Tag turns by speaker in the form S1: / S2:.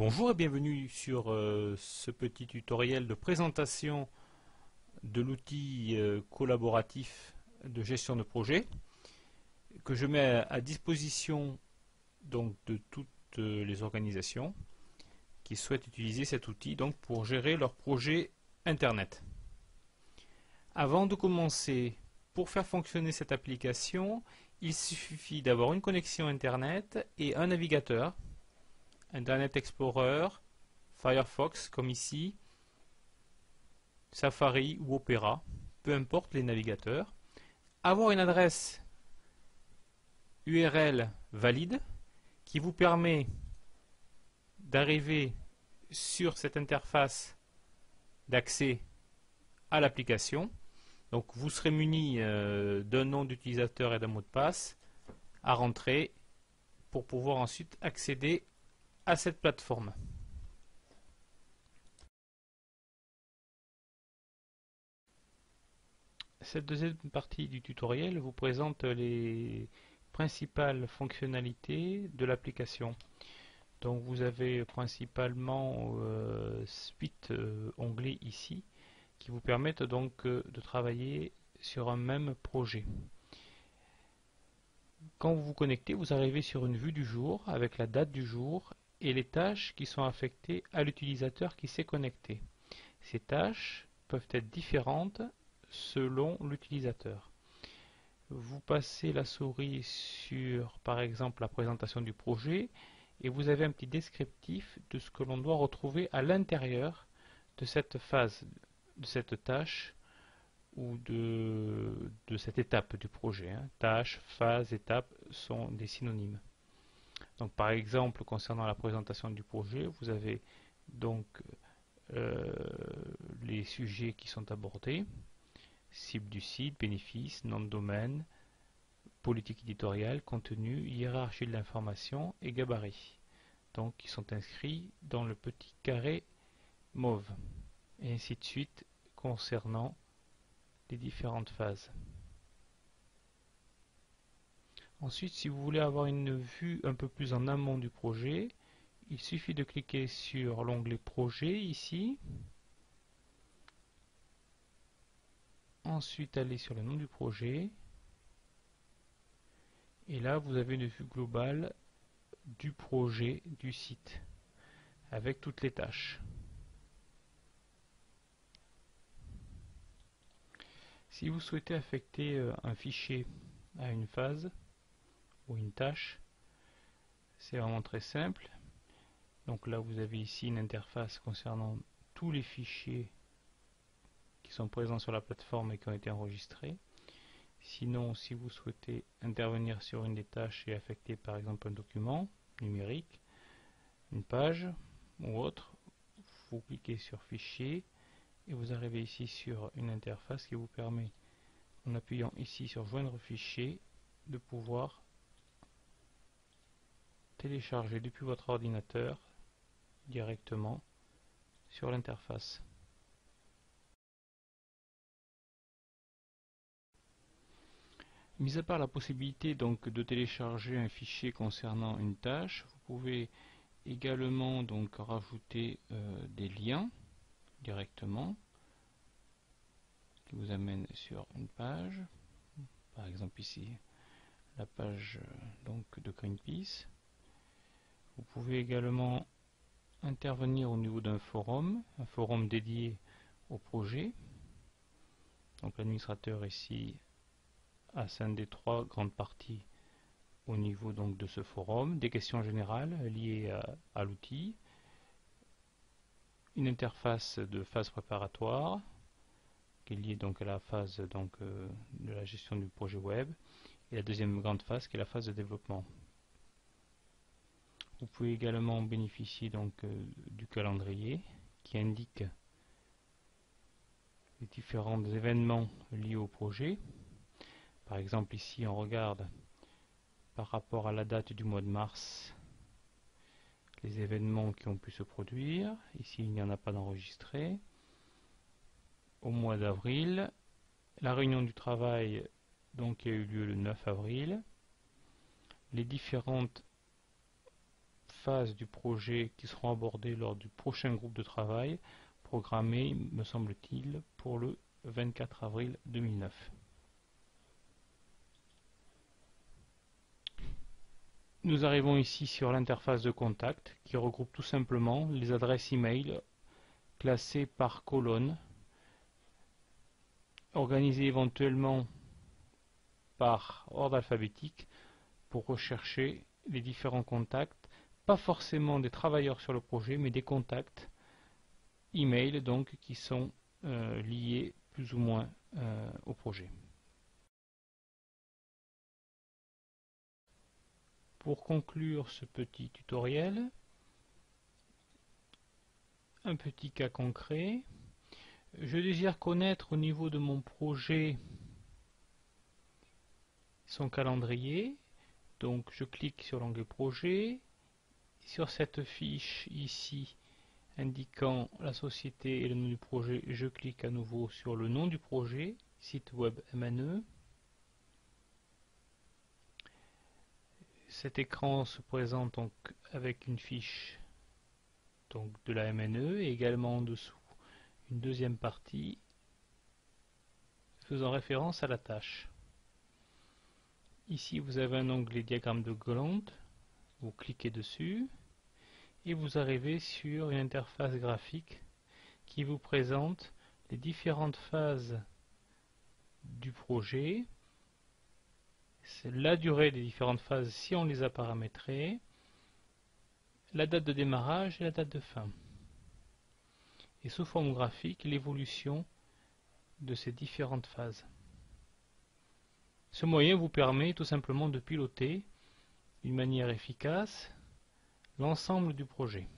S1: Bonjour et bienvenue sur ce petit tutoriel de présentation de l'outil collaboratif de gestion de projet que je mets à disposition donc de toutes les organisations qui souhaitent utiliser cet outil donc pour gérer leur projet internet. Avant de commencer, pour faire fonctionner cette application, il suffit d'avoir une connexion internet et un navigateur, Internet Explorer, Firefox comme ici, Safari ou Opera, peu importe les navigateurs, avoir une adresse URL valide qui vous permet d'arriver sur cette interface d'accès à l'application. Donc vous serez muni d'un nom d'utilisateur et d'un mot de passe à rentrer pour pouvoir ensuite accéder à cette plateforme. Cette deuxième partie du tutoriel vous présente les principales fonctionnalités de l'application. Donc vous avez principalement 8 onglets ici qui vous permettent donc de travailler sur un même projet. Quand vous vous connectez, vous arrivez sur une vue du jour avec la date du jour et les tâches qui sont affectées à l'utilisateur qui s'est connecté. Ces tâches peuvent être différentes selon l'utilisateur. Vous passez la souris sur, par exemple, la présentation du projet et vous avez un petit descriptif de ce que l'on doit retrouver à l'intérieur de cette phase, de cette tâche ou de cette étape du projet. Tâche, phase, étape sont des synonymes. Donc, par exemple, concernant la présentation du projet, vous avez donc les sujets qui sont abordés, cible du site, bénéfices, nom de domaine, politique éditoriale, contenu, hiérarchie de l'information et gabarit. Donc, qui sont inscrits dans le petit carré mauve. Et ainsi de suite concernant les différentes phases. Ensuite, si vous voulez avoir une vue un peu plus en amont du projet, il suffit de cliquer sur l'onglet projet ici. Ensuite, aller sur le nom du projet. Et là, vous avez une vue globale du projet du site avec toutes les tâches. Si vous souhaitez affecter un fichier à une phase ou une tâche, c'est vraiment très simple. Donc là, vous avez ici une interface concernant tous les fichiers qui sont présents sur la plateforme et qui ont été enregistrés. Sinon, si vous souhaitez intervenir sur une des tâches et affecter par exemple un document numérique, une page ou autre, vous cliquez sur Fichier et vous arrivez ici sur une interface qui vous permet, en appuyant ici sur Joindre fichier, de pouvoir télécharger depuis votre ordinateur directement sur l'interface. Mis à part la possibilité donc de télécharger un fichier concernant une tâche, vous pouvez également donc rajouter des liens directement qui vous amènent sur une page, par exemple ici la page donc de Greenpeace. Vous pouvez également intervenir au niveau d'un forum, un forum dédié au projet. Donc l'administrateur ici a scindé 3 grandes parties au niveau donc de ce forum, des questions générales liées à l'outil, une interface de phase préparatoire qui est liée donc à la phase donc, de la gestion du projet web et la deuxième grande phase qui est la phase de développement. Vous pouvez également bénéficier donc du calendrier qui indique les différents événements liés au projet. Par exemple ici on regarde par rapport à la date du mois de mars les événements qui ont pu se produire. Ici il n'y en a pas d'enregistré. Au mois d'avril, la réunion du travail donc qui a eu lieu le 9 avril. Les différentes phases du projet qui seront abordées lors du prochain groupe de travail, programmé, me semble-t-il, pour le 24 avril 2009. Nous arrivons ici sur l'interface de contact qui regroupe tout simplement les adresses email classées par colonne, organisées éventuellement par ordre alphabétique pour rechercher les différents contacts, pas forcément des travailleurs sur le projet, mais des contacts email donc qui sont liés plus ou moins au projet. Pour conclure ce petit tutoriel, un petit cas concret. Je désire connaître au niveau de mon projet son calendrier. Donc je clique sur l'onglet projet. Sur cette fiche ici indiquant la société et le nom du projet, je clique à nouveau sur le nom du projet, site web MNE. Cet écran se présente donc avec une fiche donc de la MNE et également en dessous une deuxième partie faisant référence à la tâche. Ici vous avez un onglet diagramme de Gantt, vous cliquez dessus et vous arrivez sur une interface graphique qui vous présente les différentes phases du projet. C'est la durée des différentes phases si on les a paramétrées, la date de démarrage et la date de fin. Et sous forme graphique, l'évolution de ces différentes phases. Ce moyen vous permet tout simplement de piloter d'une manière efficace l'ensemble du projet.